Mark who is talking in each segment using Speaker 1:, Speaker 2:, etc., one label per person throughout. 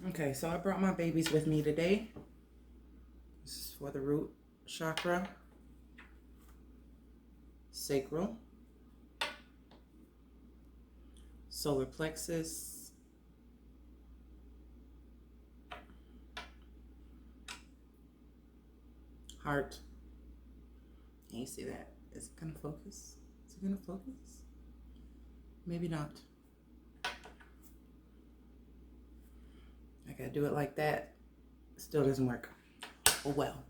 Speaker 1: Okay, so I brought my babies with me today. This is for the root chakra, sacral, solar plexus, heart. Can you see that? Is it gonna focus? Is it gonna focus? Maybe not. I gotta do it like that. Still doesn't work. Oh well.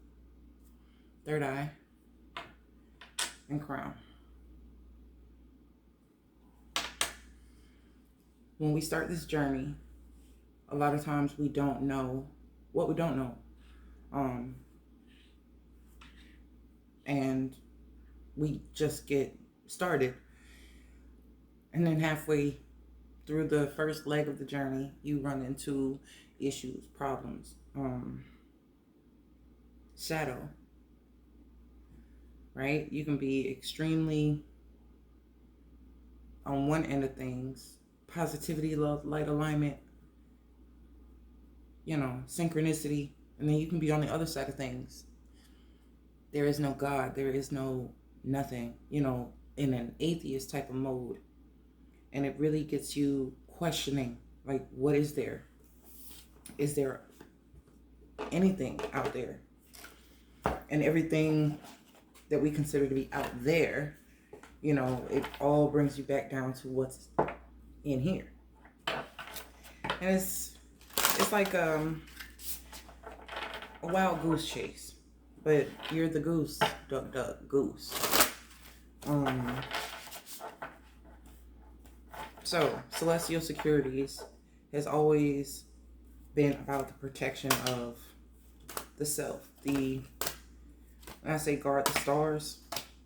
Speaker 1: Third eye and crown. When we start this journey, a lot of times we don't know what we don't know. And we just get started. And then halfway through the first leg of the journey, you run into issues, problems, shadow, right? You can be extremely on one end of things, positivity, love, light alignment, synchronicity, and then you can be on the other side of things. There is no God, there is no nothing, in an atheist type of mode. And it really gets you questioning, like, what is there? Is there anything out there? And everything that we consider to be out there, it all brings you back down to what's in here. And it's like a wild goose chase, but you're the goose, duck, duck, goose. So, Celestial Securities has always been about the protection of the self. When I say guard the stars,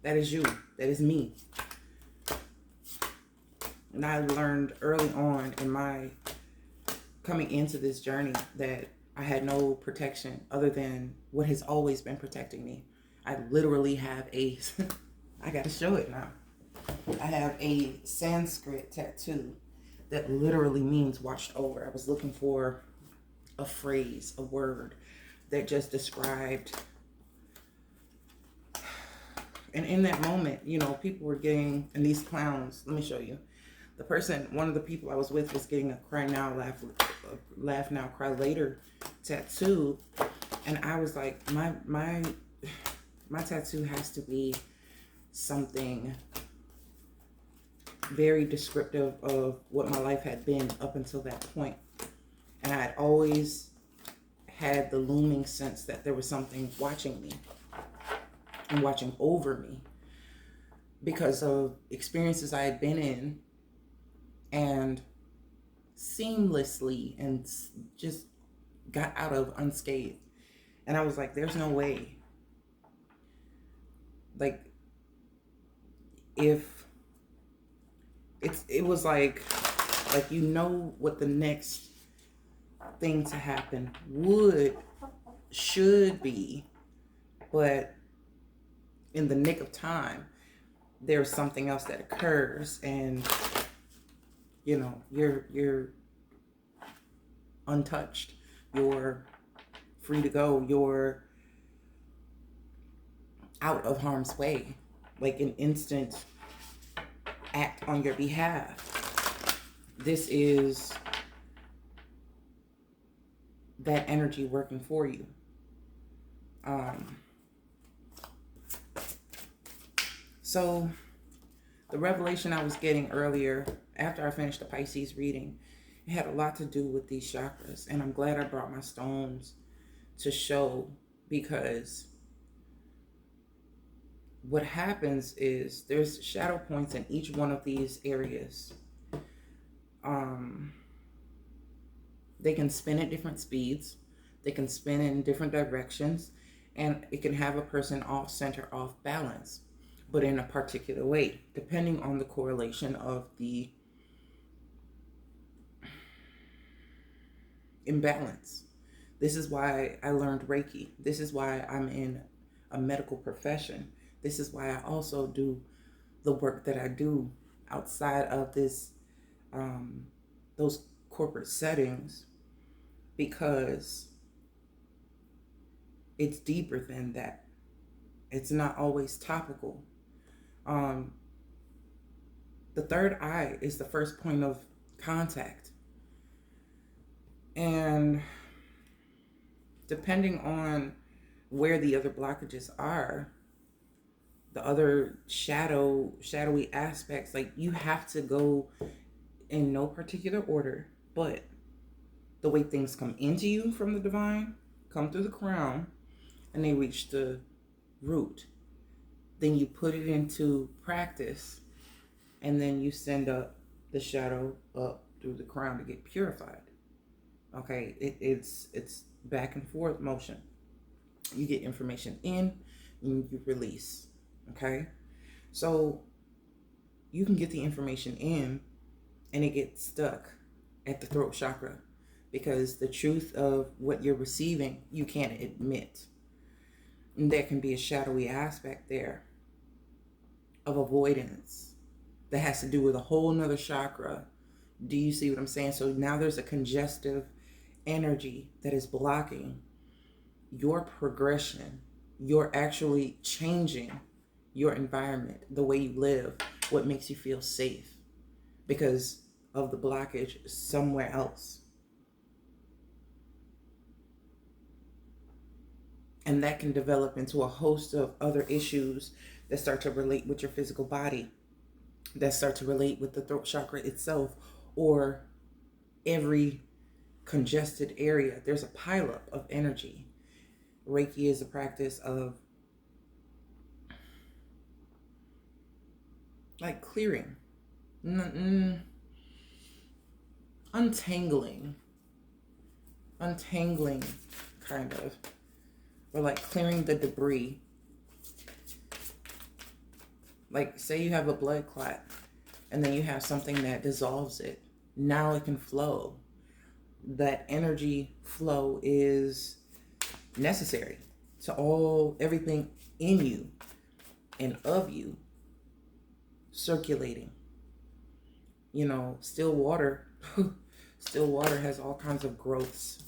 Speaker 1: that is you. That is me. And I learned early on in my coming into this journey that I had no protection other than what has always been protecting me. I literally have I gotta show it now. I have a Sanskrit tattoo that literally means watched over. I was looking for a phrase, a word that just described. And in that moment, people were getting, and these clowns, let me show you. One of the people I was with was getting a cry now, laugh now, cry later tattoo. And I was like, my tattoo has to be something very descriptive of what my life had been up until that point. And I had always had the looming sense that there was something watching me and watching over me because of experiences I had been in, and seamlessly and just got out of unscathed. And I was like, there's no way. Like, if it was like what the next thing to happen should be, but in the nick of time, there's something else that occurs, and you're untouched, you're free to go, you're out of harm's way, like an instant act on your behalf. This is that energy working for you. So the revelation I was getting earlier after I finished the Pisces reading, it had a lot to do with these chakras. And I'm glad I brought my stones to show, because what happens is there's shadow points in each one of these areas. They can spin at different speeds. They can spin in different directions. And it can have a person off center, off balance, but in a particular way, depending on the correlation of the imbalance. This is why I learned Reiki. This is why I'm in a medical profession. This is why I also do the work that I do outside of this, those corporate settings, because it's deeper than that. It's not always topical. Um, the third eye is the first point of contact. And depending on where the other blockages are, the other shadowy aspects, like you have to go in no particular order, but the way things come into you from the divine, come through the crown, and they reach the root. Then you put it into practice, and then you send up the shadow up through the crown to get purified. Okay, it's back and forth motion. You get information in, and you release. Okay, so you can get the information in, and it gets stuck at the throat chakra because the truth of what you're receiving you can't admit. And there can be a shadowy aspect there of avoidance that has to do with a whole nother chakra. Do you see what I'm saying? So now there's a congestive energy that is blocking your progression. You're actually changing your environment, the way you live, what makes you feel safe, because of the blockage somewhere else. And that can develop into a host of other issues that start to relate with your physical body, that start to relate with the throat chakra itself, or every congested area. There's a pileup of energy. Reiki is a practice of like clearing, untangling kind of, or like clearing the debris. Like say you have a blood clot and then you have something that dissolves it. Now it can flow. That energy flow is necessary to everything in you and of you circulating. Still water has all kinds of growths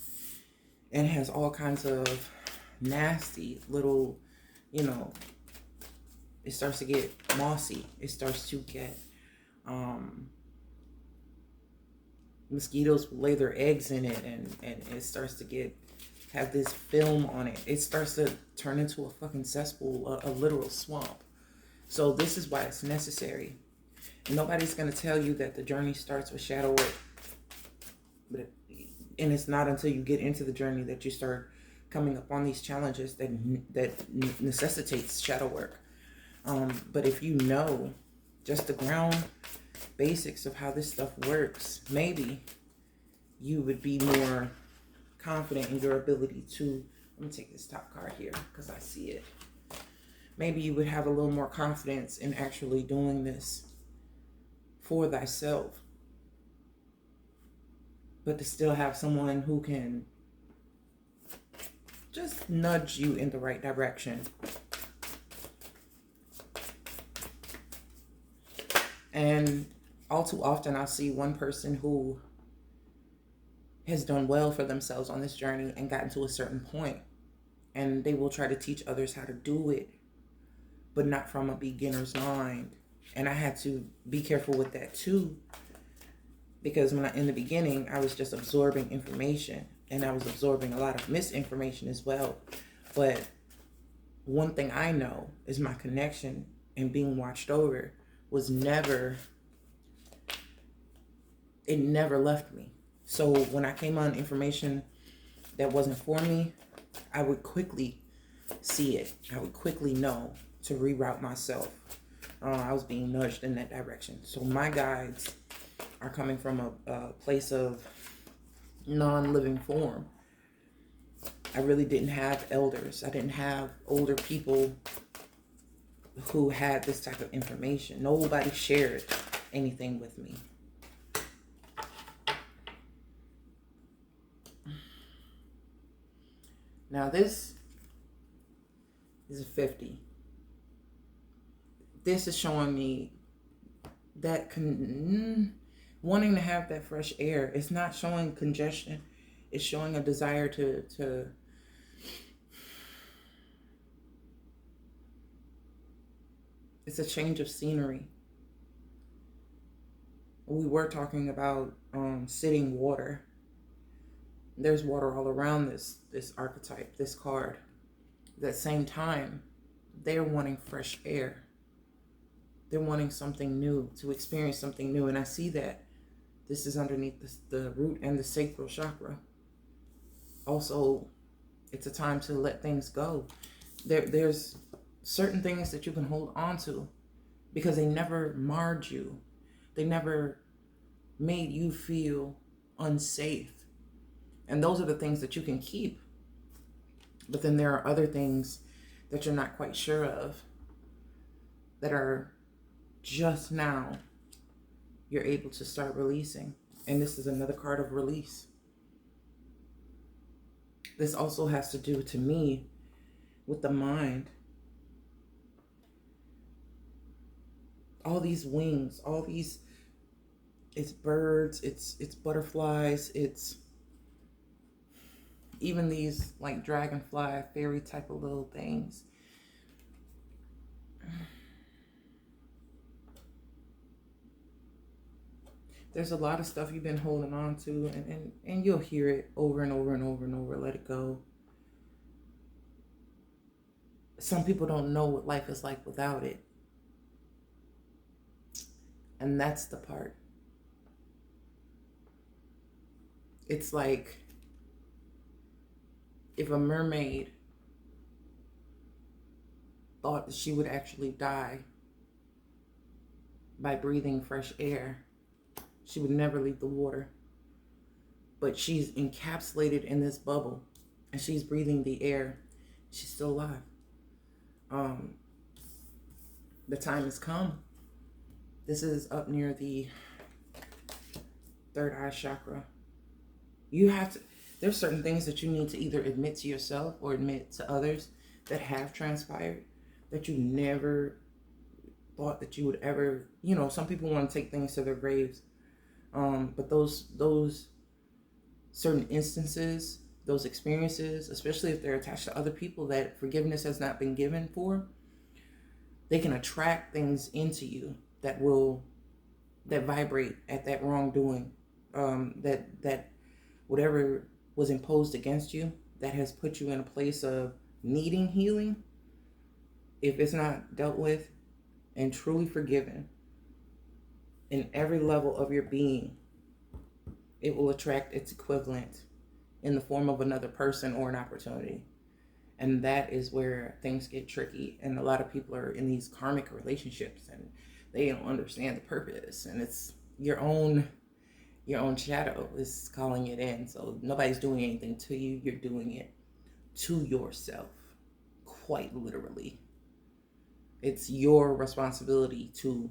Speaker 1: and has all kinds of nasty little, it starts to get mossy. It starts to get mosquitoes lay their eggs in it, and it starts to have this film on it. It starts to turn into a fucking cesspool, a literal swamp. So this is why it's necessary. Nobody's going to tell you that the journey starts with shadow work. And it's not until you get into the journey that you start coming up on these challenges that necessitates shadow work. But if you know just the ground basics of how this stuff works, maybe you would be more confident in your ability to, let me take this top card here because I see it. Maybe you would have a little more confidence in actually doing this for thyself, but to still have someone who can just nudge you in the right direction. And all too often I'll see one person who has done well for themselves on this journey and gotten to a certain point, and they will try to teach others how to do it, but not from a beginner's mind. And I had to be careful with that too, because in the beginning, I was just absorbing information, and I was absorbing a lot of misinformation as well. But one thing I know is my connection and being watched over it never left me. So when I came on information that wasn't for me, I would quickly see it. I would quickly know to reroute myself. I was being nudged in that direction. So my guides are coming from a place of non-living form. I really didn't have elders. I didn't have older people who had this type of information. Nobody shared anything with me. Now this is a 50. This is showing me that wanting to have that fresh air. It's not showing congestion. It's showing a desire to it's a change of scenery. We were talking about sitting water. There's water all around this archetype, this card. At the same time, they're wanting fresh air. They're wanting something new, to experience something new. And I see that this is underneath the root and the sacral chakra. Also, it's a time to let things go. There's certain things that you can hold on to because they never marred you. They never made you feel unsafe. And those are the things that you can keep. But then there are other things that you're not quite sure of that are just now you're able to start releasing. And this is another card of release. This also has to do, to me, with the mind. All these wings, all these, it's birds, it's butterflies, it's even these like dragonfly, fairy type of little things. There's a lot of stuff you've been holding on to, and you'll hear it over and over and over and over. Let it go. Some people don't know what life is like without it. And that's the part. It's like if a mermaid thought that she would actually die by breathing fresh air, she would never leave the water. But she's encapsulated in this bubble and she's breathing the air. She's still alive. The time has come. This is up near the third eye chakra. You have to, there's certain things that you need to either admit to yourself or admit to others that have transpired that you never thought that you would ever, some people want to take things to their graves. But those certain instances, those experiences, especially if they're attached to other people that forgiveness has not been given for, they can attract things into you that vibrate at that wrongdoing, that whatever was imposed against you, that has put you in a place of needing healing. If it's not dealt with and truly forgiven in every level of your being, it will attract its equivalent in the form of another person or an opportunity. And that is where things get tricky. And a lot of people are in these karmic relationships and they don't understand the purpose. And it's your own shadow is calling it in. So nobody's doing anything to you. You're doing it to yourself, quite literally. It's your responsibility to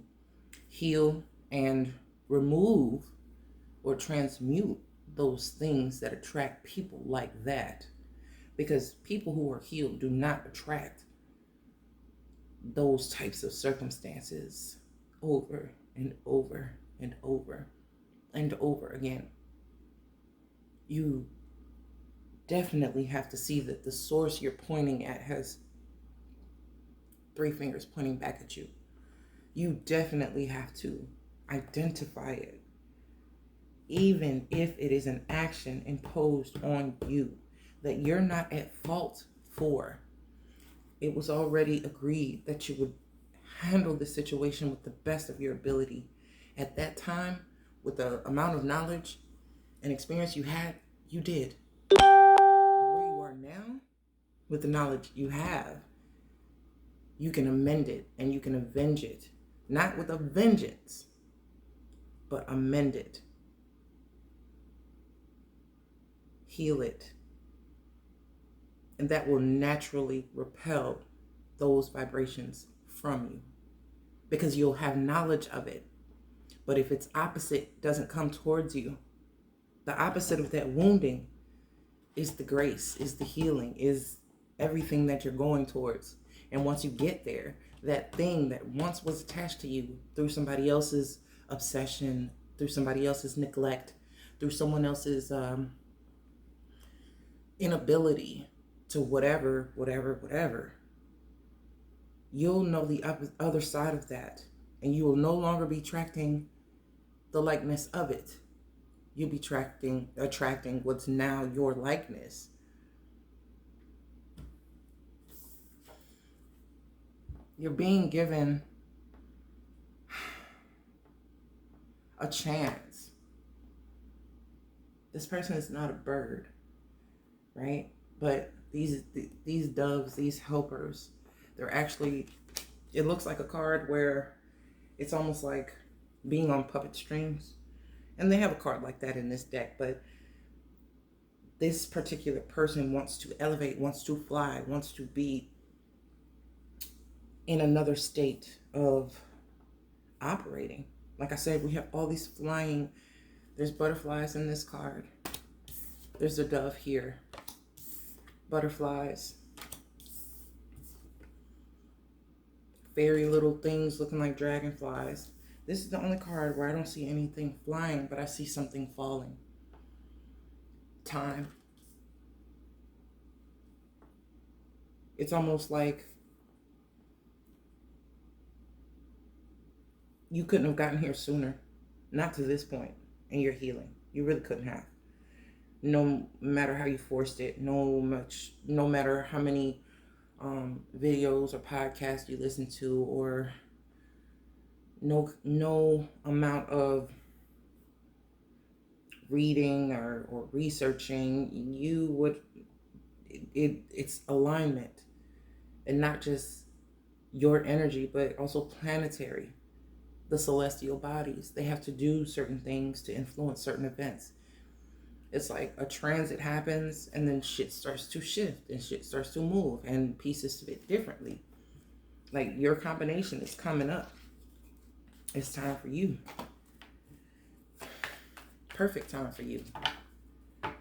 Speaker 1: heal and remove or transmute those things that attract people like that. Because people who are healed do not attract those types of circumstances over and over and over and over again. You definitely have to see that the source you're pointing at has 3 fingers pointing back at you. You definitely have to identify it, even if it is an action imposed on you that you're not at fault for. It was already agreed that you would handle the situation with the best of your ability. At that time, with the amount of knowledge and experience you had, you did. But where you are now, with the knowledge you have, you can amend it and you can avenge it. Not with a vengeance, but amend it. Heal it. And that will naturally repel those vibrations from you because you'll have knowledge of it. But if its opposite doesn't come towards you, the opposite of that wounding is the grace, is the healing, is everything that you're going towards. And once you get there, that thing that once was attached to you through somebody else's obsession, through somebody else's neglect, through someone else's inability to whatever, you'll know the other side of that. And you will no longer be attracting the likeness of it. You'll be attracting what's now your likeness. You're being given a chance. This person is not a bird, right? But these doves, these helpers, they're actually, it looks like a card where it's almost like being on puppet strings. And they have a card like that in this deck, but this particular person wants to elevate, wants to fly, wants to be in another state of operating. Like I said, we have all these flying, there's butterflies in this card. There's a dove here. Butterflies. Fairy little things looking like dragonflies. This is the only card where I don't see anything flying, but I see something falling. Time. It's almost like you couldn't have gotten here sooner. Not to this point in your healing. You really couldn't have. No matter how you forced it, no matter how many videos or podcasts you listen to, or no amount of reading or researching, you would, it's alignment, and not just your energy, but also planetary. The celestial bodies, they have to do certain things to influence certain events. It's like a transit happens, and then shit starts to shift, and shit starts to move, and pieces fit differently. Like, your combination is coming up. It's time for you. Perfect time for you. Let's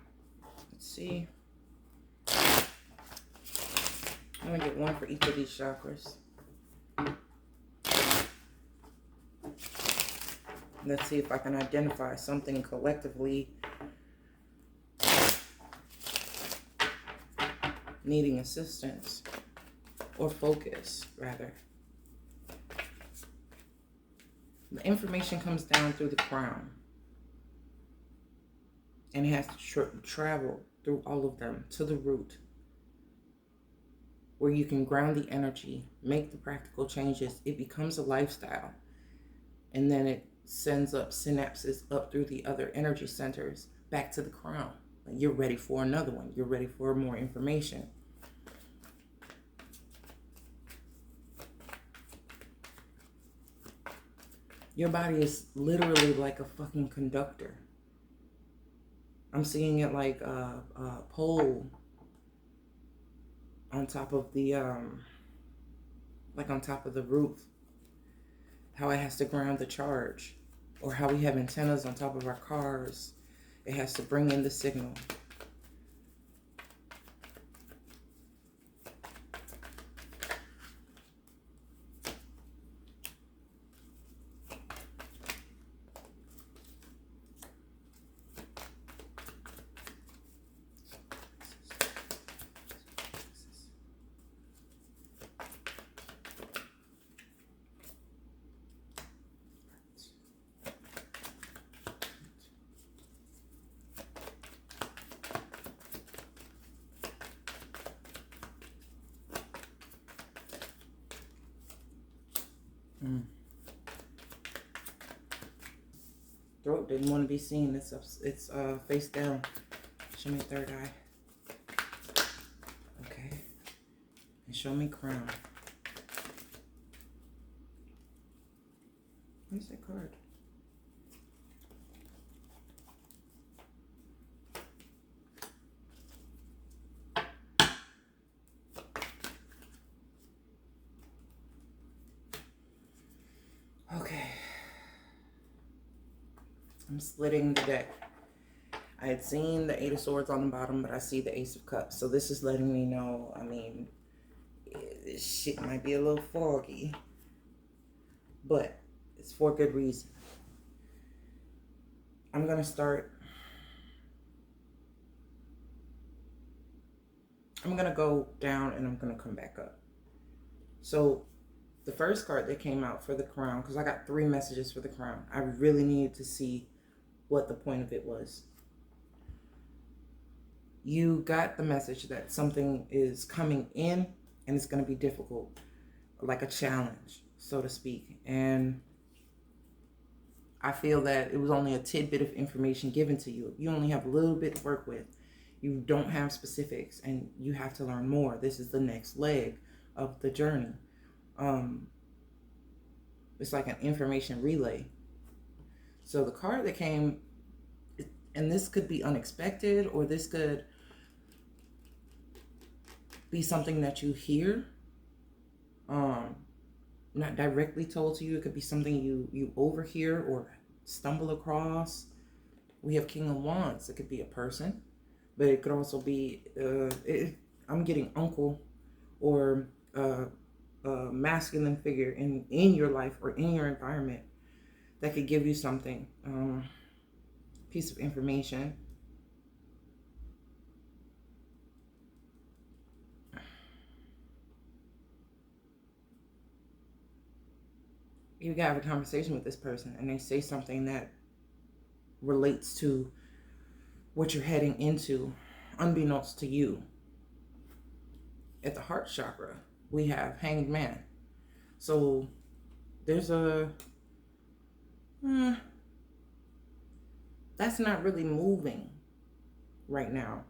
Speaker 1: see. I'm gonna get one for each of these chakras. Let's see if I can identify something collectively needing assistance, or focus, rather. The information comes down through the crown, and it has to travel through all of them to the root, where you can ground the energy, make the practical changes. It becomes a lifestyle, and then it sends up synapses up through the other energy centers back to the crown. Like, you're ready for another one. You're ready for more information. Your body is literally like a fucking conductor. I'm seeing it like a pole on top of the like on top of the roof. How it has to ground the charge, or how we have antennas on top of our cars. It has to bring in the signal. Throat didn't want to be seen. It's face down. Show me third eye. Okay. And show me crown. Where's that card? Okay. I'm splitting the deck. I had seen the Eight of Swords on the bottom, but I see the Ace of Cups. So this is letting me know, I mean, this shit might be a little foggy, but it's for good reason. I'm going to start I'm going to go down and I'm going to come back up. So the first card that came out for the crown, because I got 3 messages for the crown. I really needed to see what the point of it was. You got the message that something is coming in and it's going to be difficult, like a challenge, so to speak. And I feel that it was only a tidbit of information given to you. You only have a little bit to work with. You don't have specifics and you have to learn more. This is the next leg of the journey. It's like an information relay. So the card that came, and this could be unexpected, or this could be something that you hear, not directly told to you. It could be something you overhear or stumble across. We have King of Wands. It could be a person, but it could also be I'm getting uncle or a masculine figure in your life or in your environment that could give you something, piece of information. You can have a conversation with this person and they say something that relates to what you're heading into, unbeknownst to you. At the heart chakra, we have Hanged Man. So there's that's not really moving right now.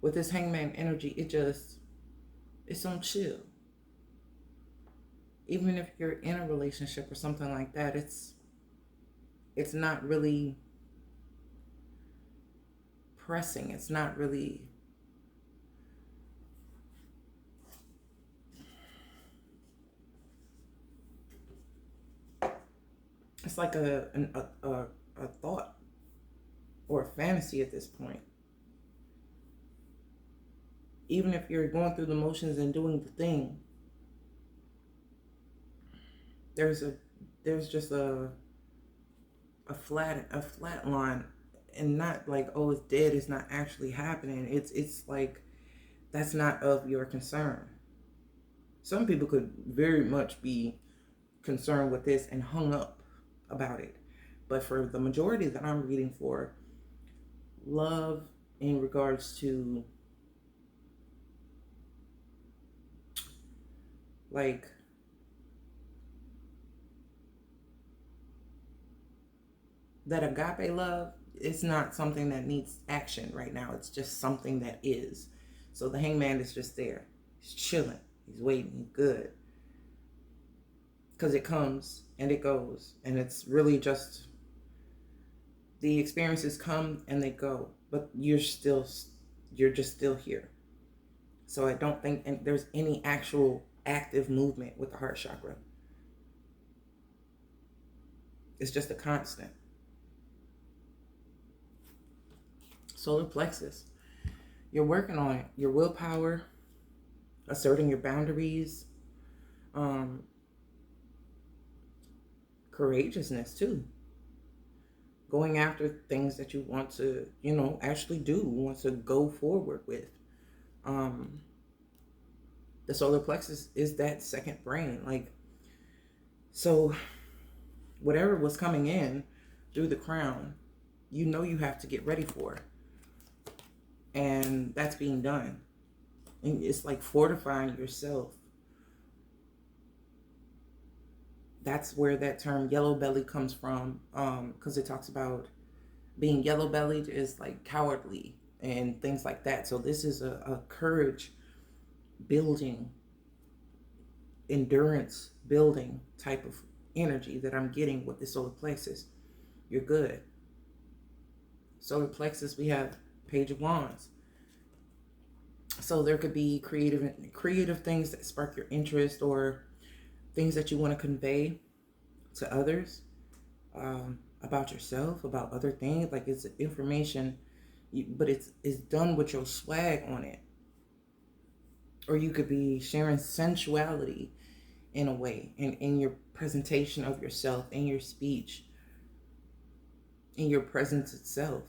Speaker 1: With this Hangman energy, it's on chill. Even if you're in a relationship or something like that, it's not really pressing. It's not really it's like a thought or a fantasy at this point. Even if you're going through the motions and doing the thing, there's just a flat line, and not like, oh, it's dead, it's not actually happening. It's like that's not of your concern. Some people could very much be concerned with this and hung up about it, but for the majority that I'm reading for, love in regards to like that agape love, it's not something that needs action right now. It's just something that is. So the Hangman is just there. He's chilling. He's waiting. He's good. Because it comes and it goes. And it's really just the experiences come and they go. But you're just still here. So I don't think there's any actual active movement with the heart chakra. It's just a constant. Solar plexus. You're working on it. Your willpower, asserting your boundaries, courageousness too. Going after things that you want to, actually do, want to go forward with. The solar plexus is that second brain. Like, so whatever was coming in through the crown, you have to get ready for it. And that's being done. And it's like fortifying yourself. That's where that term yellow belly comes from, because it talks about being yellow bellied is like cowardly and things like that. So this is a courage building, endurance building type of energy that I'm getting with the solar plexus. You're good. Solar plexus, we have Page of Wands. So there could be creative things that spark your interest, or things that you want to convey to others, about yourself, about other things. Like, it's information, but it's done with your swag on it. Or you could be sharing sensuality in a way, in your presentation of yourself, in your speech, in your presence itself.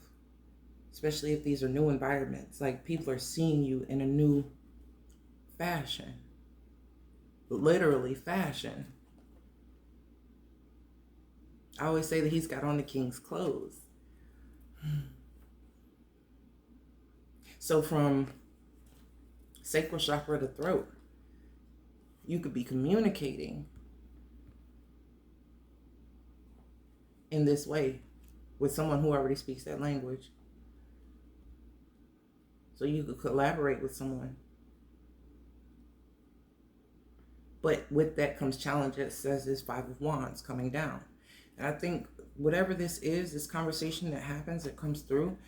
Speaker 1: especially if these are new environments. Like, people are seeing you in a new fashion, literally fashion. I always say that he's got on the king's clothes. So from sacral chakra to throat, you could be communicating in this way with someone who already speaks that language. So you could collaborate with someone. But with that comes challenges, as this Five of Wands coming down. And I think whatever this is, this conversation that happens, that comes through,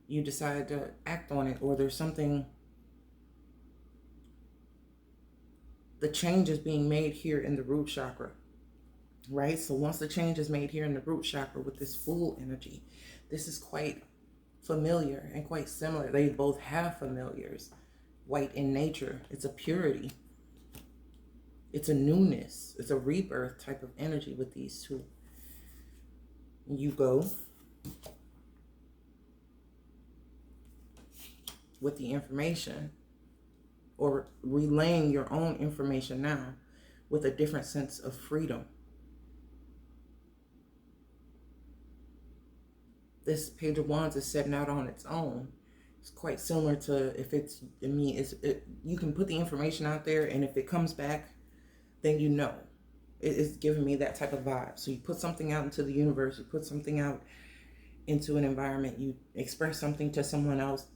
Speaker 1: you decide to act on it, or there's something, the change is being made here in the root chakra, right? So once the change is made here in the root chakra with this Fool energy, this is quite familiar and quite similar. They both have familiars. White in nature, it's a purity. It's a newness. It's a rebirth type of energy with these two. You go with the information, or relaying your own information now with a different sense of freedom. This Page of Wands is setting out on its own. It's quite similar to, if it's, I mean, you can put the information out there, and if it comes back, then you know. It's giving me that type of vibe. So you put something out into the universe, you put something out into an environment, you express something to someone else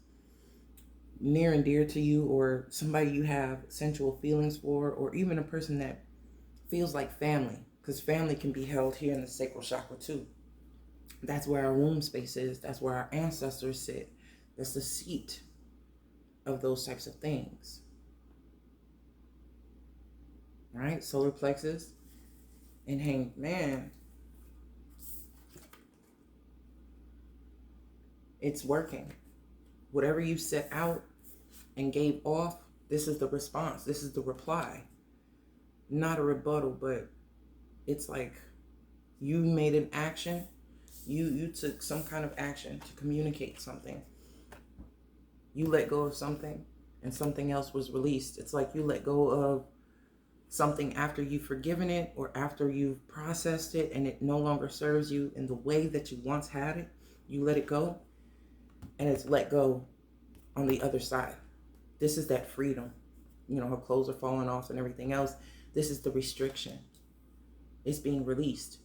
Speaker 1: near and dear to you, or somebody you have sensual feelings for, or even a person that feels like family, because family can be held here in the sacral chakra too. That's where our womb space is. That's where our ancestors sit. That's the seat of those types of things. Right? Solar plexus and Hanged Man. It's working. Whatever you set out and gave off, this is the response. This is the reply. Not a rebuttal, but it's like you made an action. You took some kind of action to communicate something. You let go of something and something else was released. It's like you let go of something after you've forgiven it, or after you've processed it and it no longer serves you in the way that you once had it. You let it go, and it's let go on the other side. This is that freedom. You know, her clothes are falling off and everything else. This is the restriction. It's being released.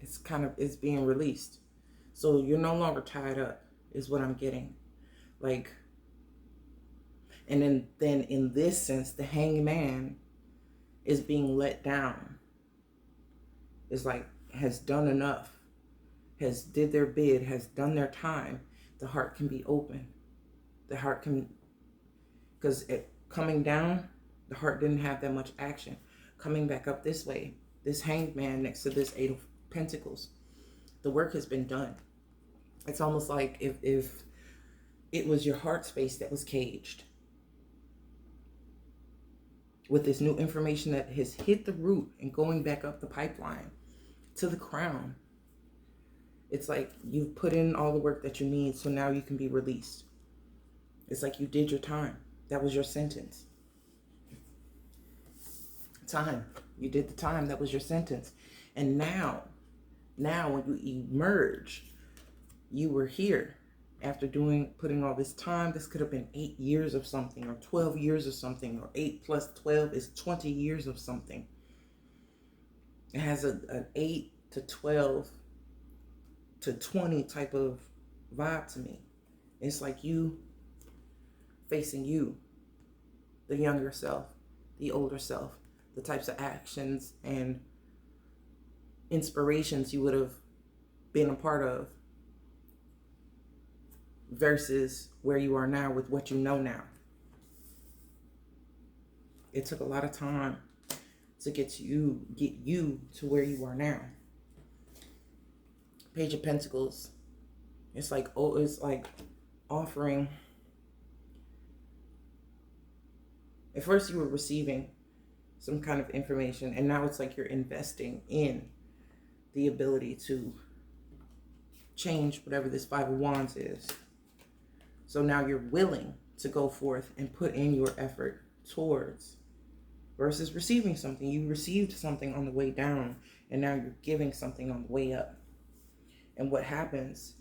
Speaker 1: It's being released. So you're no longer tied up, is what I'm getting. Like, and then in this sense, the Hanged Man is being let down. It's like, has done enough, has did their bid, has done their time. The heart can be open. The heart can, because coming down, the heart didn't have that much action. Coming back up this way, this Hanged Man next to this Eight of Pentacles, the work has been done. It's almost like if it was your heart space that was caged, with this new information that has hit the root and going back up the pipeline to the crown. It's like you've put in all the work that you need, so now you can be released. It's like you did your time. That was your sentence. Time. You did the time. That was your sentence. And now when you emerge, you were here after putting all this time. This could have been 8 years of something, or 12 years of something, or 8 plus 12 is 20 years of something. It has an 8 to 12 to 20 type of vibe to me. It's like you facing you, the younger self, the older self, the types of actions and inspirations you would have been a part of, versus where you are now with what you know now. It took a lot of time to get you to where you are now. Page of Pentacles. It's like offering. At first you were receiving some kind of information, and now it's like you're investing in the ability to change whatever this Five of Wands is. So now you're willing to go forth and put in your effort towards, versus receiving something. You received something on the way down, and now you're giving something on the way up. And what happens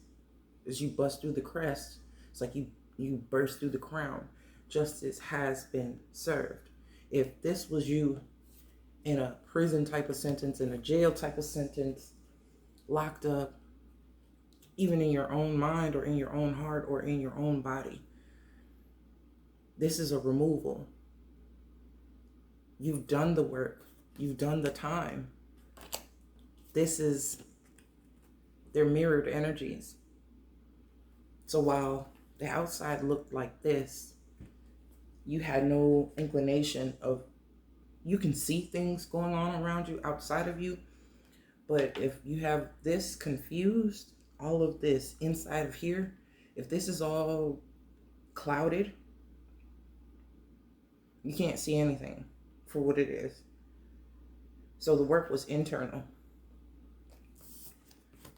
Speaker 1: is you bust through the crest. It's like you burst through the crown. Justice has been served. If this was you in a prison type of sentence, in a jail type of sentence, locked up, even in your own mind or in your own heart or in your own body, this is a removal. You've done the work. You've done the time. They're mirrored energies. So while the outside looked like this, you had no inclination of, you can see things going on around you, outside of you. But if you have this confused, all of this inside of here, if this is all clouded, you can't see anything for what it is. So the work was internal.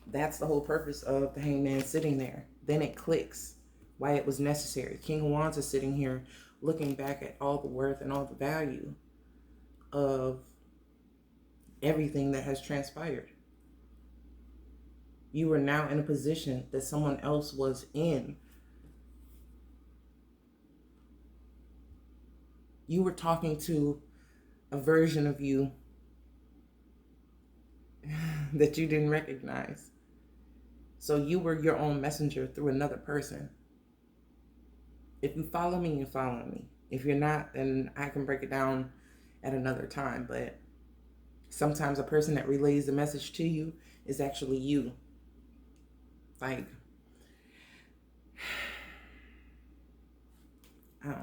Speaker 1: That's the whole purpose of the Hangman sitting there. Then it clicks why it was necessary. King of Wands is sitting here looking back at all the worth and all the value of everything that has transpired. You are now in a position that someone else was in. You were talking to a version of you that you didn't recognize. So you were your own messenger through another person. If you follow me, you follow me. If you're not, then I can break it down at another time. But sometimes a person that relays the message to you is actually you. Like, I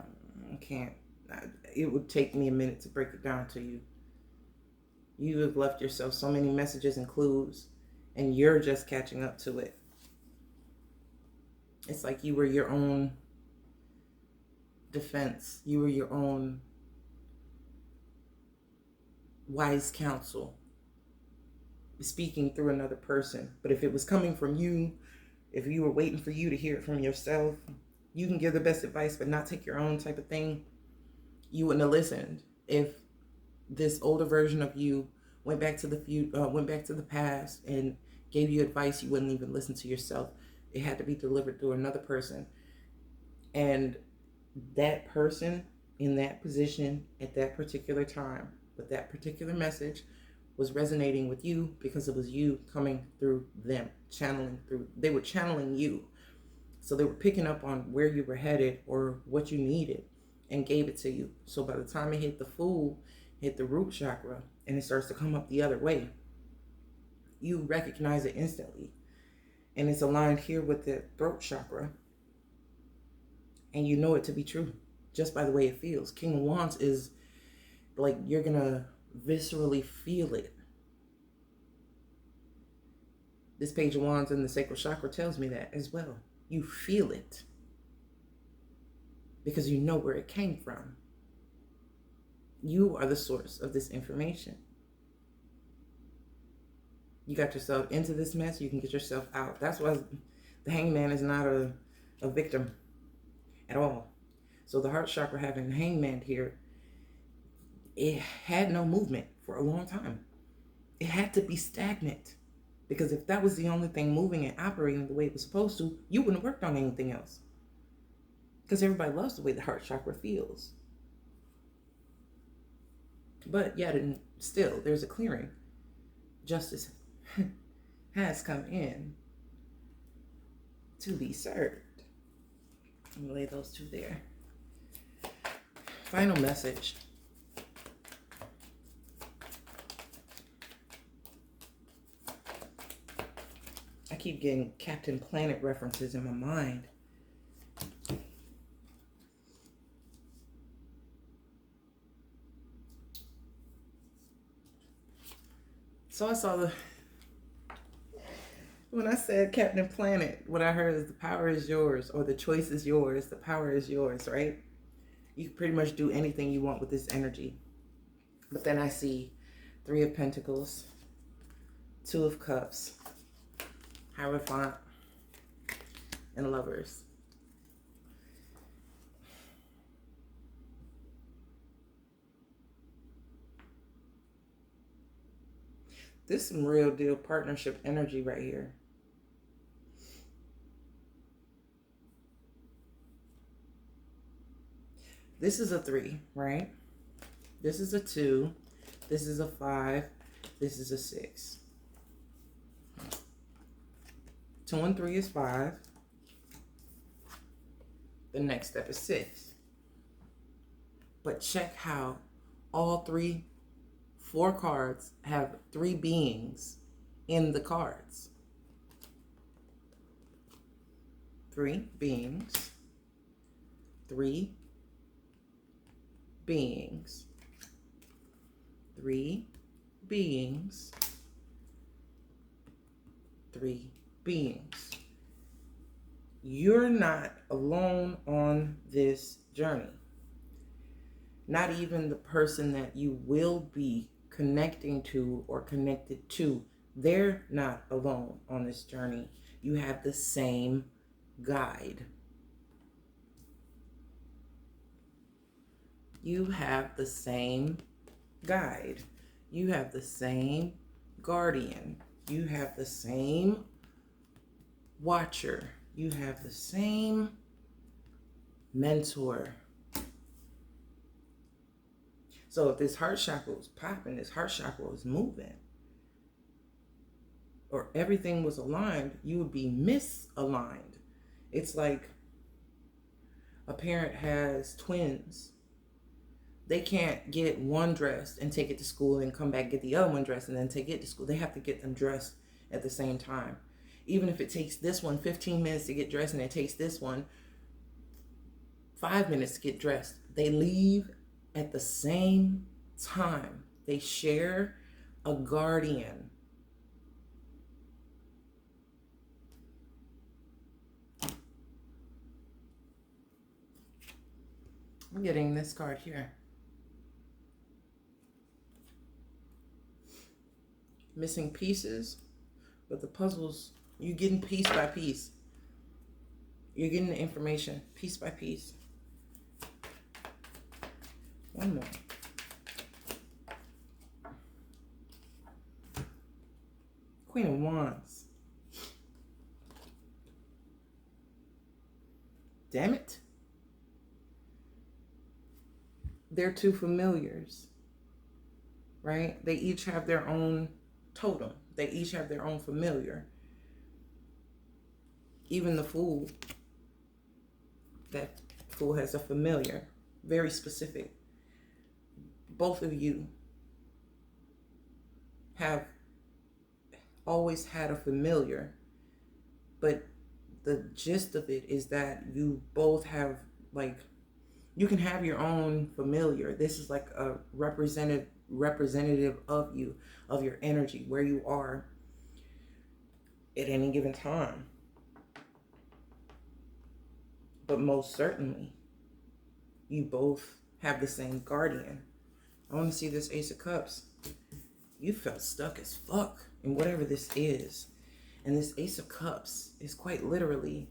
Speaker 1: can't. It would take me a minute to break it down to you. You have left yourself so many messages and clues, and you're just catching up to it. It's like you were your own defense. You were your own wise counsel, speaking through another person. But if it was coming from you, if you were waiting for you to hear it from yourself, you can give the best advice but not take your own type of thing, you wouldn't have listened. If this older version of you went back to the past and gave you advice, you wouldn't even listen to yourself. It had to be delivered through another person. And that person in that position at that particular time with that particular message was resonating with you because it was you coming through them, they were channeling you. So they were picking up on where you were headed or what you needed and gave it to you. So by the time it hit the Fool, hit the root chakra, and it starts to come up the other way, you recognize it instantly. And it's aligned here with the throat chakra. And you know it to be true just by the way it feels. King of Wands is like, you're going to viscerally feel it. This Page of Wands in the sacral chakra tells me that as well. You feel it because you know where it came from. You are the source of this information. You got yourself into this mess, you can get yourself out. That's why the Hangman is not a victim at all. So the heart chakra having the Hangman here, it had no movement for a long time. It had to be stagnant. Because if that was the only thing moving and operating the way it was supposed to, you wouldn't have worked on anything else. Because everybody loves the way the heart chakra feels. But yet and still, there's a clearing. Justice has come in to be served. I'm going to lay those two there. Final message. I keep getting Captain Planet references in my mind. So I saw when I said Captain Planet, what I heard is the power is yours, or the choice is yours, the power is yours, right? You can pretty much do anything you want with this energy. But then I see Three of Pentacles, Two of Cups, Hierophant, and Lovers. This is some real deal partnership energy right here. This is a 3, right? This is a 2. This is a 5. This is a 6. 2 and 3 is 5. The next step is 6. But check how all 4 cards have 3 beings in the cards. 3 beings. 3 beings. 3 beings. 3 beings. You're not alone on this journey. Not even the person that you will be connecting to or connected to, they're not alone on this journey. You have the same guide. You have the same guide. You have the same guardian. You have the same watcher. You have the same mentor. So if this heart chakra was popping, this heart chakra was moving, or everything was aligned, you would be misaligned. It's like a parent has twins. They can't get one dressed and take it to school and come back, get the other one dressed and then take it to school. They have to get them dressed at the same time. Even if it takes this one 15 minutes to get dressed and it takes this one 5 minutes to get dressed, they leave at the same time. They share a guardian. I'm getting this card here. Missing pieces, but the puzzles, you're getting piece by piece. You're getting the information piece by piece. One more. Queen of Wands. Damn it. They're 2 familiars, right? They each have their own totem. They each have their own familiar. Even the Fool, that Fool has a familiar, very specific. Both of you have always had a familiar, but the gist of it is that you both have, like, you can have your own familiar. This is like a representative of you, of your energy, where you are at any given time. But most certainly, you both have the same guardian. I want to see this Ace of Cups. You felt stuck as fuck in whatever this is. And this Ace of Cups is quite literally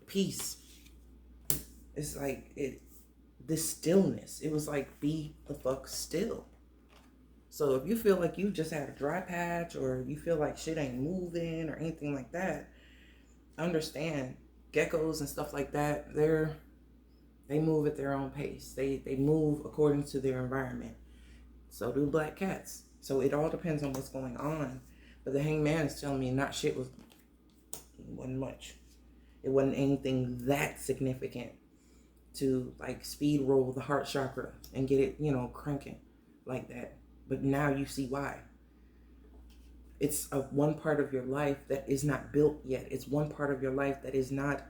Speaker 1: peace. It's like this stillness. It was like, be the fuck still. So if you feel like you just had a dry patch, or you feel like shit ain't moving or anything like that, understand geckos and stuff like that, they move at their own pace. They move according to their environment. So do black cats. So it all depends on what's going on. But the Hanged Man is telling me not shit wasn't much. It wasn't anything that significant to like speed roll the heart chakra and get it, cranking like that. But now you see why. It's one part of your life that is not built yet. It's one part of your life that is not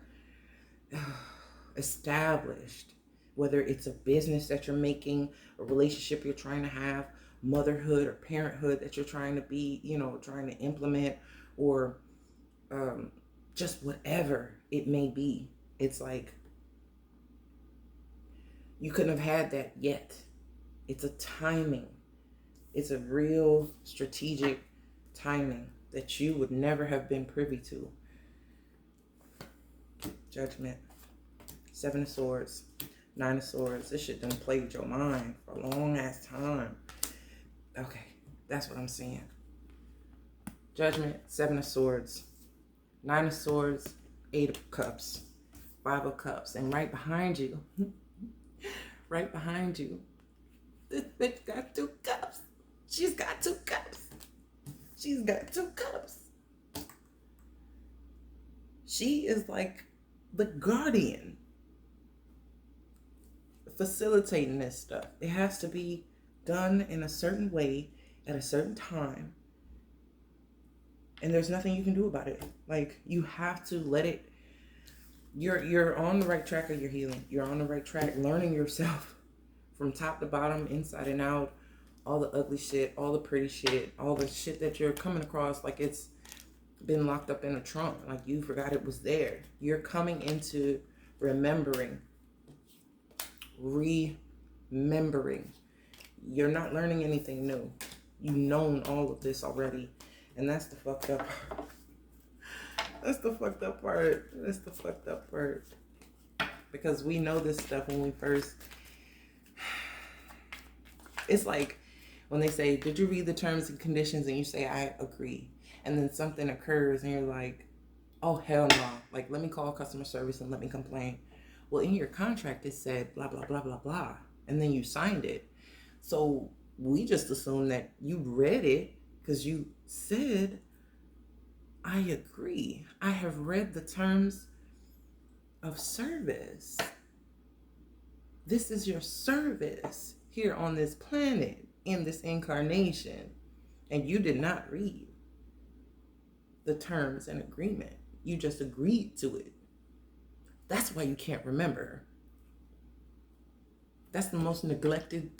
Speaker 1: established. Whether it's a business that you're making, a relationship you're trying to have, motherhood or parenthood that you're trying to be, trying to implement, or just whatever it may be. It's like you couldn't have had that yet. It's a timing. It's a real strategic timing that you would never have been privy to. Judgment. 7 of Swords. 9 of Swords. This shit done played your mind for a long ass time. Okay, that's what I'm seeing. Judgment. 7 of Swords. 9 of Swords. 8 of Cups. 5 of Cups. And right behind you, right behind you, this bitch got 2 cups. She's got 2 cups. She's got 2 cups. She is like the guardian facilitating this stuff. It has to be done in a certain way at a certain time. And there's nothing you can do about it. Like, you have to let it. You're on the right track of your healing. You're on the right track, learning yourself from top to bottom, inside and out, all the ugly shit, all the pretty shit, all the shit that you're coming across like it's been locked up in a trunk, like you forgot it was there. You're coming into remembering. Remembering. You're not learning anything new. You've known all of this already. And that's the fucked up part. That's the fucked up part. That's the fucked up part. Because we know this stuff when we first... It's like when they say, did you read the terms and conditions? And you say, I agree. And then something occurs and you're like, oh, hell no. Like, let me call customer service and let me complain. Well, in your contract, it said blah, blah, blah, blah, blah. And then you signed it. So we just assume that you read it because you said, I agree. I have read the terms of service. This is your service here on this planet in this incarnation. And you did not read the terms and agreement. You just agreed to it. That's why you can't remember. That's the most neglected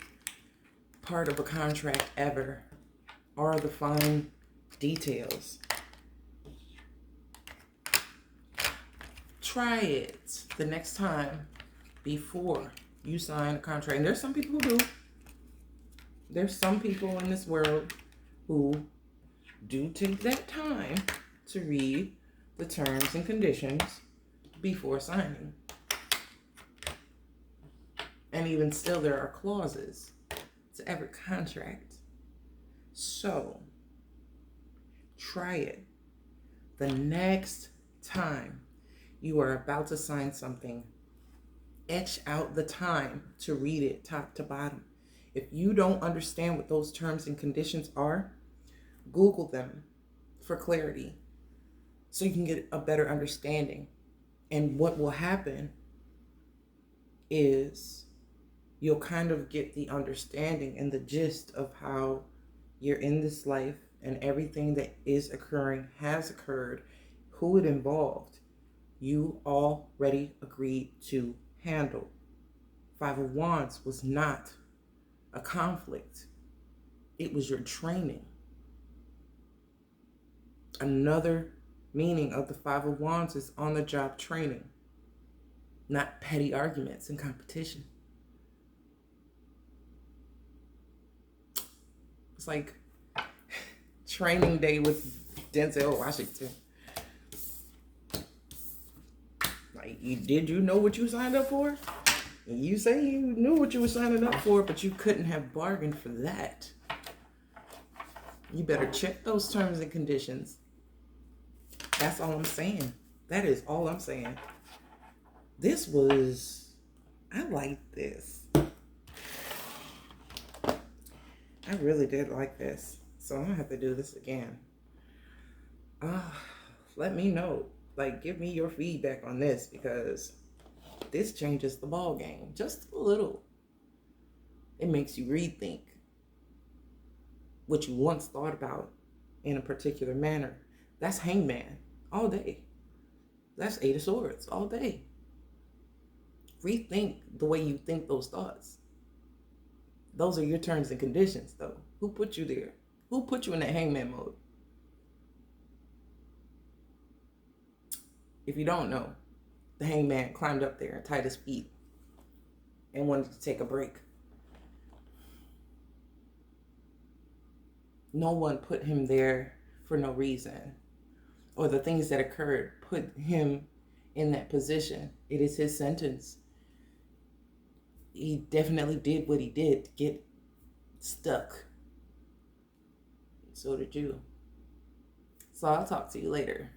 Speaker 1: part of a contract ever, are the fine details. Try it the next time before you sign a contract. And there's some people who do. There's some people in this world who do take that time to read the terms and conditions before signing. And even still, there are clauses to every contract. So, try it. The next time you are about to sign something, etch out the time to read it top to bottom. If you don't understand what those terms and conditions are, Google them for clarity so you can get a better understanding. And what will happen is you'll kind of get the understanding and the gist of how you're in this life and everything that is occurring has occurred, who it involved. You already agreed to handle. 5 of Wands was not a conflict. It was your training. Another meaning of the 5 of Wands is on-the-job training, not petty arguments and competition. It's like training day with Denzel Washington. Like, you know what you signed up for? You say you knew what you were signing up for, but you couldn't have bargained for that. You better check those terms and conditions. That's all I'm saying. That is all I'm saying. I liked this. I really did like this. So I'm gonna have to do this again. Let me know. Like, give me your feedback on this, because this changes the ball game just a little. It makes you rethink what you once thought about in a particular manner. That's Hangman all day. That's 8 of Swords all day. Rethink the way you think those thoughts. Those are your terms and conditions, though. Who put you there? Who put you in that Hangman mode? If you don't know, the Hangman climbed up there and tied his feet and wanted to take a break. no one put him there for no reason, or the things that occurred put him in that position. It is his sentence. He definitely did what he did to get stuck. So did you. So I'll talk to you later.